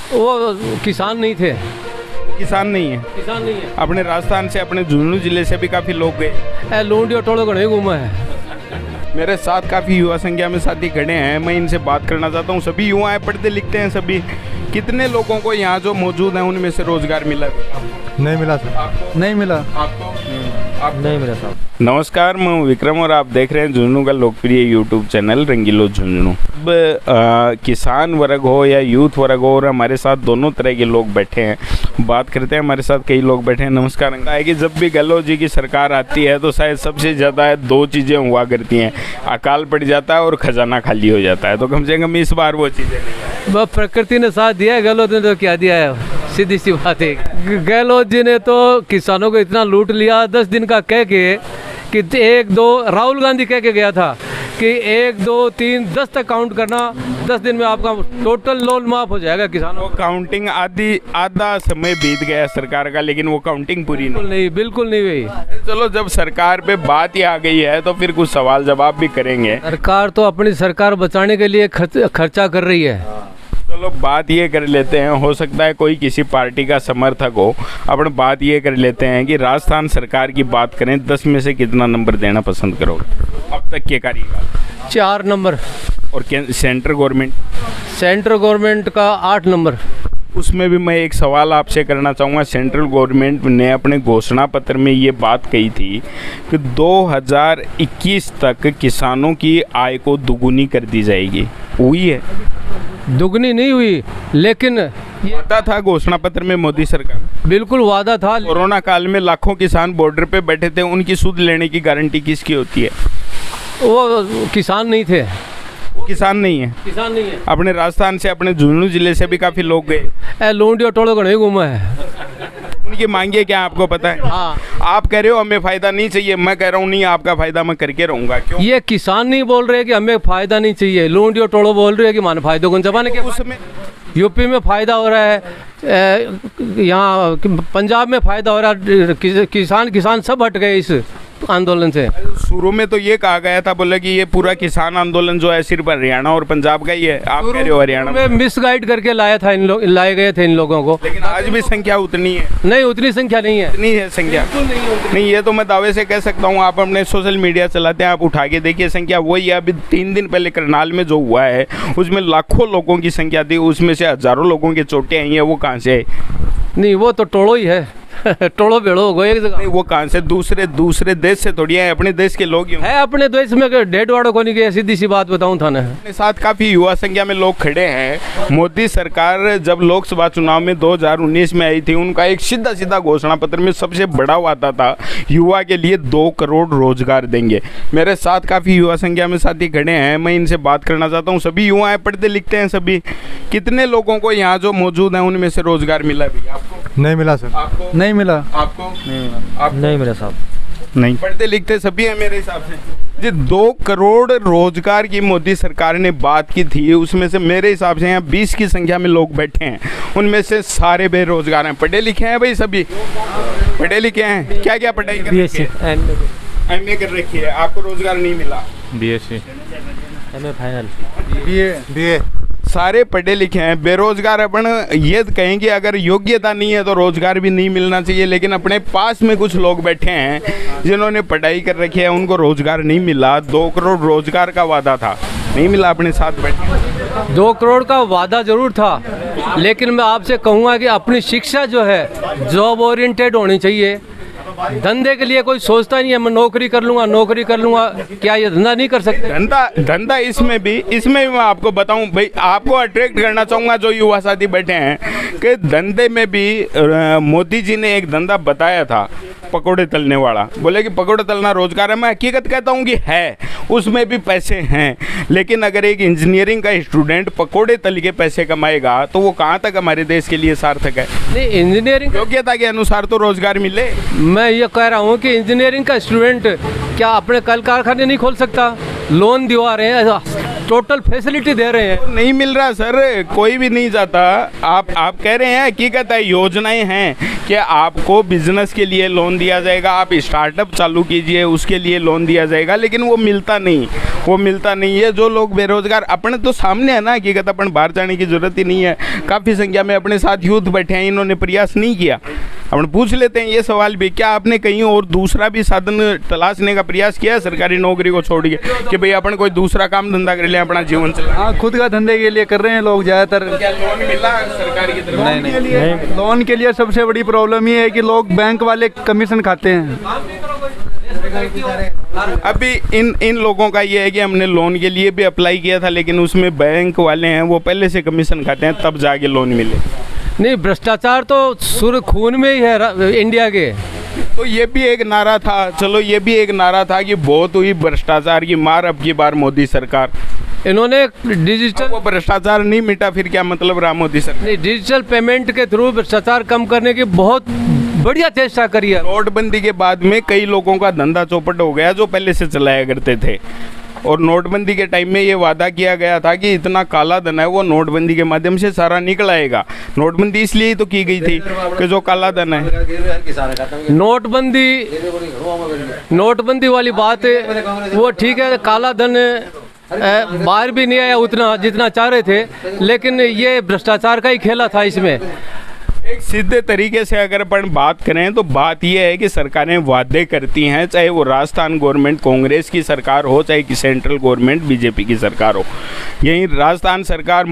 वो किसान नहीं थे। किसान नहीं है? किसान नहीं है। अपने राजस्थान से, अपने झुंझुनू जिले से भी काफ़ी लोग गए। लूंडियो टोलो गणे घूमा है। मेरे साथ काफ़ी युवा संख्या में साथी खड़े हैं, मैं इनसे बात करना चाहता हूँ। सभी युवा हैं, पढ़ते लिखते हैं सभी। कितने लोगों को यहाँ जो मौजूद हैं उनमें से रोजगार मिला? नहीं मिला सर। नहीं मिला। आपको? नहीं मेरा साहब। नमस्कार, मैं विक्रम और आप देख रहे हैं झुंझुनू का लोकप्रिय यूट्यूब चैनल रंगीलो झुंझुनू। अब किसान वर्ग हो या यूथ वर्ग हो, और हमारे साथ दोनों तरह के लोग बैठे हैं। बात करते हैं, हमारे साथ कई लोग बैठे हैं। नमस्कार अंकल। है कि जब भी गहलोत जी की सरकार आती है तो शायद सबसे ज़्यादा दो चीज़ें हुआ करती हैं, अकाल पड़ जाता है और खजाना खाली हो जाता है। तो कम से कम इस बार वो चीज़ें नहीं। वह प्रकृति ने साथ दिया है, गहलोत ने तो क्या दिया है, सीधी सी बात है। गहलोत जी ने तो किसानों को इतना लूट लिया 10 दिन का कह के कि 1 2 राहुल गांधी कह के गया था कि 1 2 3 10 तक काउंट करना, 10 दिन में आपका टोटल लोन माफ हो जाएगा किसानों। वो काउंटिंग आधा समय बीत गया सरकार का, लेकिन वो काउंटिंग पूरी बिल्कुल नहीं हुई। चलो, जब सरकार पे बात ही आ गई है तो फिर कुछ सवाल जवाब भी करेंगे। सरकार तो अपनी सरकार बचाने के लिए खर्चा कर रही है। चलो बात ये कर लेते हैं, हो सकता है कोई किसी पार्टी का समर्थक हो। अपन बात ये कर लेते हैं कि राजस्थान सरकार की बात करें, 10 में से कितना नंबर देना पसंद करोगे अब तक के कार्यकाल? 4 नंबर। और सेंट्रल गवर्नमेंट? सेंट्रल गवर्नमेंट का 8 नंबर। उसमें भी मैं एक सवाल आपसे करना चाहूँगा। सेंट्रल गवर्नमेंट ने अपने घोषणा पत्र में ये बात कही थी कि 2021 तक किसानों की आय को दुगुनी कर दी जाएगी। हुई है? दुगनी नहीं हुई, लेकिन वादा था घोषणा पत्र में मोदी सरकार। बिल्कुल वादा था। कोरोना काल में लाखों किसान बॉर्डर पे बैठे थे, उनकी सुध लेने की गारंटी किसकी होती है? वो किसान नहीं थे। किसान नहीं है? किसान नहीं है। अपने राजस्थान से, अपने झुंझुनू जिले से भी काफी लोग गए। लूंडियो टोलो गणे घूमा है। उनकी मांगे क्या आपको पता है? हाँ। आप कह रहे हो हमें फायदा नहीं चाहिए, मैं कह रहा हूँ नहीं, आपका फायदा मैं करके रहूंगा। क्यों? ये किसान नहीं बोल रहे कि हमें फायदा नहीं चाहिए, लूंडियो टोलो बोल रहे हैं कि मान फायदों को जमाने के उसमें यूपी में फायदा हो रहा है, यहाँ पंजाब में फायदा हो रहा है। किसान सब हट गए इस आंदोलन से। शुरू में तो ये कहा गया था, बोले कि ये पूरा किसान आंदोलन जो है सिर्फ हरियाणा और पंजाब का ही है। आप कह रहे हो हरियाणा में मिसगाइड करके लाया था लाए गए थे इन लोगों को। लेकिन आज भी संख्या उतनी है? नहीं, उतनी संख्या नहीं है। इतनी है संख्या? नहीं, ये तो मैं दावे से कह सकता हूँ। आप अपने सोशल मीडिया चलाते हैं, आप उठा के देखिए, संख्या वही है। अभी 3 दिन पहले करनाल में जो हुआ है उसमें लाखों लोगों की संख्या थी, उसमें से हजारों लोगों की चोटें आई हैं। वो कहाँ से? नहीं, वो तो टोलो ही है। टोलो बेड़ो हो गए एक जगह। नहीं, वो कहाँ से? दूसरे देश से थोड़ी है, अपने देश के लोग है। अपने देश में डेढ़ वाड़ों को नहीं गया, सीधी सी बात बताऊं था ना। अपने साथ काफी युवा संख्या में लोग खड़े हैं। मोदी सरकार जब लोकसभा चुनाव में 2019 में आई थी, उनका एक सीधा घोषणा पत्र में सबसे बड़ा वादा था युवा के लिए 2 करोड़ रोजगार देंगे। मेरे साथ काफी युवा संख्या में साथी खड़े हैं, मैं इनसे बात करना चाहता हूँ। सभी युवा हैं, पढ़ते लिखते हैं सभी। कितने लोगों को यहाँ जो मौजूद हैं उनमें से रोजगार मिला भी? आपको? नहीं मिला सर। आपको? नहीं मिला। आपको? नहीं मिला। नहीं मेरा साहब। नहीं, पढ़ते लिखते सभी हैं मेरे हिसाब से। जी, 2 करोड़ रोजगार की मोदी सरकार ने बात की थी, उसमें से मेरे हिसाब से यहाँ 20 की संख्या में लोग बैठे हैं, उनमें से सारे बेरोजगार हैं। पढ़े लिखे हैं भाई, सभी पढ़े लिखे हैं। क्या क्या पढ़ाई कर रखी है? MA कर रखी है। आपको रोजगार नहीं मिला? BSc MA final. BA सारे पढ़े लिखे हैं, बेरोजगार। अपन ये कहेंगे अगर योग्यता नहीं है तो रोजगार भी नहीं मिलना चाहिए, लेकिन अपने पास में कुछ लोग बैठे हैं जिन्होंने पढ़ाई कर रखी है, उनको रोजगार नहीं मिला। 2 करोड़ रोजगार का वादा था, नहीं मिला। अपने साथ बैठे 2 करोड़ का वादा जरूर था, लेकिन मैं आपसे कहूँगा कि अपनी शिक्षा जो है जॉब ओरिएंटेड होनी चाहिए। धंधे के लिए कोई सोचता नहीं है मैं नौकरी कर लूँगा। क्या ये धंधा नहीं कर सकते? धंधा इसमें भी मैं आपको बताऊं भाई, आपको अट्रैक्ट करना चाहूँगा जो युवा साथी बैठे हैं कि धंधे में भी मोदी जी ने एक धंधा बताया था, पकोड़े तलने वाला। बोले कि पकोड़े तलना रोजगार है। मैं हकीकत कहता हूँ कि है, उसमें भी पैसे हैं। लेकिन अगर एक इंजीनियरिंग का स्टूडेंट पकोड़े तल के पैसे कमाएगा तो वो कहाँ तक हमारे देश के लिए सार्थक है? नहीं, इंजीनियरिंग योग्यता के अनुसार तो रोजगार मिले। मैं ये कह रहा हूँ कि इंजीनियरिंग का स्टूडेंट क्या अपने कल कारखाने नहीं खोल सकता? लोन दिवा रहे हैं टोटल फैसिलिटी दे रहे हैं। नहीं मिल रहा सर, कोई भी नहीं जाता। आप कह रहे हैं, हकीकत है योजनाएं हैं कि आपको बिजनेस के लिए लोन दिया जाएगा, आप स्टार्टअप चालू कीजिए उसके लिए लोन दिया जाएगा, लेकिन वो मिलता नहीं है। जो लोग बेरोजगार अपने तो सामने है ना, हकीकत अपन बाहर जाने की जरूरत ही नहीं है। काफ़ी संख्या में अपने साथ यूथ बैठे हैं, इन्होंने प्रयास नहीं किया। अपन पूछ लेते हैं ये सवाल भी, क्या आपने कहीं और दूसरा भी साधन तलाशने का प्रयास किया है सरकारी नौकरी को छोड़ के, कि भाई अपन कोई दूसरा काम धंधा कर ले, अपना जीवन चला? हाँ, खुद का धंधे के लिए कर रहे हैं लोग ज़्यादातर। क्या लोन मिला सरकार की तरफ? नहीं, लोन के लिए सबसे बड़ी प्रॉब्लम ये है कि लोग बैंक वाले कमीशन खाते हैं। अभी इन लोगों का ये है कि हमने लोन के लिए भी अप्लाई किया था, लेकिन उसमें बैंक वाले हैं वो पहले से कमीशन खाते हैं, तब जाके लोन मिले। नहीं, भ्रष्टाचार तो सुर खून में ही है इंडिया के। तो ये भी एक नारा था, चलो ये भी एक नारा था कि बहुत हुई भ्रष्टाचार की मार, अब की बार मोदी सरकार। इन्होंने डिजिटल, वो भ्रष्टाचार नहीं मिटा, फिर क्या मतलब रहा मोदी सरकार? नहीं, डिजिटल पेमेंट के थ्रू भ्रष्टाचार कम करने की बहुत बढ़िया चेष्टा करी है। नोटबंदी के बाद में कई लोगों का धंधा चौपट हो गया जो पहले से चलाया करते थे, और नोटबंदी के टाइम में ये वादा किया गया था कि इतना काला धन है वो नोटबंदी के माध्यम से सारा निकल आएगा। नोटबंदी इसलिए ही तो की गई थी कि जो काला धन है। नोटबंदी वाली बात वो ठीक है, काला धन बाहर भी नहीं आया उतना जितना चाह रहे थे, लेकिन ये भ्रष्टाचार का ही खेला था इसमें। एक सीधे तरीके से अगर अपन बात करें तो बात यह है कि सरकारें वादे करती हैं, चाहे वो राजस्थान गवर्नमेंट कांग्रेस की सरकार हो, चाहे कि सेंट्रल गवर्नमेंट बीजेपी की सरकार हो। यहीं राजस्थान सरकार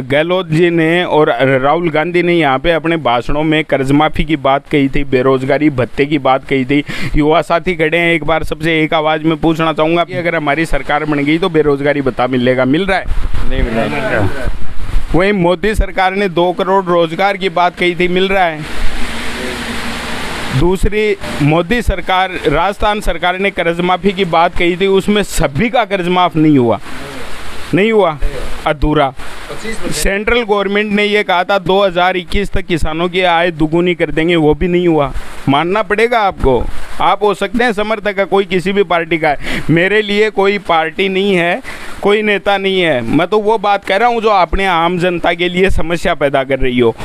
गहलोत जी ने और राहुल गांधी ने यहाँ पे अपने भाषणों में कर्ज माफ़ी की बात कही थी, बेरोजगारी भत्ते की बात कही थी। युवा साथी खड़े हैं, एक बार सबसे एक आवाज़ में पूछना चाहूँगा कि अगर हमारी सरकार बन गई तो बेरोजगारी भत्ता मिलेगा? मिल रहा है? नहीं मिल रहा। वहीं मोदी सरकार ने 2 करोड़ रोजगार की बात कही थी, मिल रहा है? दूसरी मोदी सरकार, राजस्थान सरकार ने कर्ज माफ़ी की बात कही थी, उसमें सभी का कर्ज माफ़ नहीं हुआ, अधूरा। सेंट्रल गवर्नमेंट ने ये कहा था 2021 तक किसानों की आय दुगुनी कर देंगे, वो भी नहीं हुआ। मानना पड़ेगा आपको। आप हो सकते हैं समर्थक है कोई किसी भी पार्टी का है, मेरे लिए कोई पार्टी नहीं है, कोई नेता नहीं है। मैं तो वो बात कह रहा हूँ जो अपने आम जनता के लिए समस्या पैदा कर रही हो।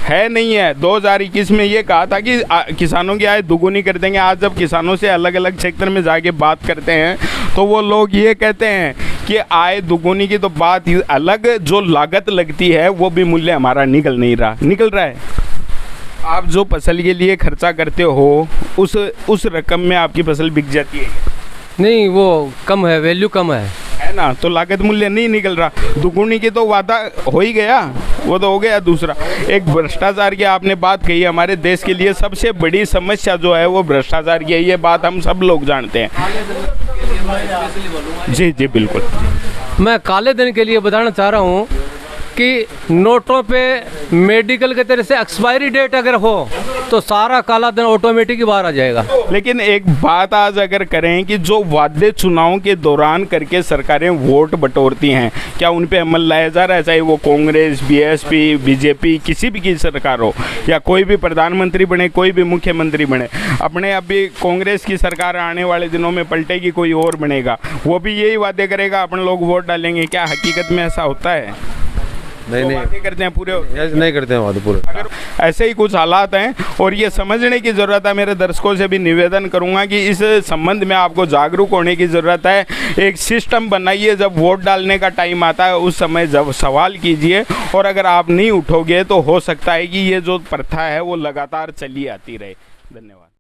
है नहीं है। 2021 में ये कहा था कि किसानों की आय दुगुनी कर देंगे। आज जब किसानों से अलग अलग क्षेत्र में जाके बात करते हैं तो वो लोग ये कहते हैं कि आय दुगुनी की तो बात ही अलग, जो लागत लगती है वो भी मूल्य हमारा निकल रहा है। आप जो फसल के लिए खर्चा करते हो उस रकम में आपकी फसल बिक जाती है? नहीं, वो कम है, वैल्यू कम है ना, तो लागत मूल्य नहीं निकल रहा। दुगुनी की तो वादा हो ही गया, वो तो हो गया। दूसरा, एक भ्रष्टाचार की आपने बात कही, हमारे देश के लिए सबसे बड़ी समस्या जो है वो भ्रष्टाचार की है, ये बात हम सब लोग जानते हैं। जी जी बिल्कुल। मैं काले धन के लिए बताना चाह रहा हूँ कि नोटों पे मेडिकल के तरह से एक्सपायरी डेट अगर हो तो सारा काला धन ऑटोमेटिक ही बाहर आ जाएगा। लेकिन एक बात आज अगर करें कि जो वादे चुनाव के दौरान करके सरकारें वोट बटोरती हैं, क्या उन पे अमल लाया जा रहा है? चाहे वो कांग्रेस, बीएसपी, बीजेपी, किसी भी की सरकार हो, या कोई भी प्रधानमंत्री बने, कोई भी मुख्यमंत्री बने। अपने अभी कांग्रेस की सरकार आने वाले दिनों में पलटेगी, कोई और बनेगा, वो भी यही वादे करेगा, अपन लोग वोट डालेंगे। क्या हकीकत में ऐसा होता है? नहीं करते हैं पूरे, नहीं करते हैं वादे पूरे। अगर ऐसे ही कुछ हालात हैं और ये समझने की ज़रूरत है, मेरे दर्शकों से भी निवेदन करूंगा कि इस संबंध में आपको जागरूक होने की ज़रूरत है। एक सिस्टम बनाइए, जब वोट डालने का टाइम आता है उस समय जब सवाल कीजिए, और अगर आप नहीं उठोगे तो हो सकता है कि ये जो प्रथा है वो लगातार चली आती रहे। धन्यवाद।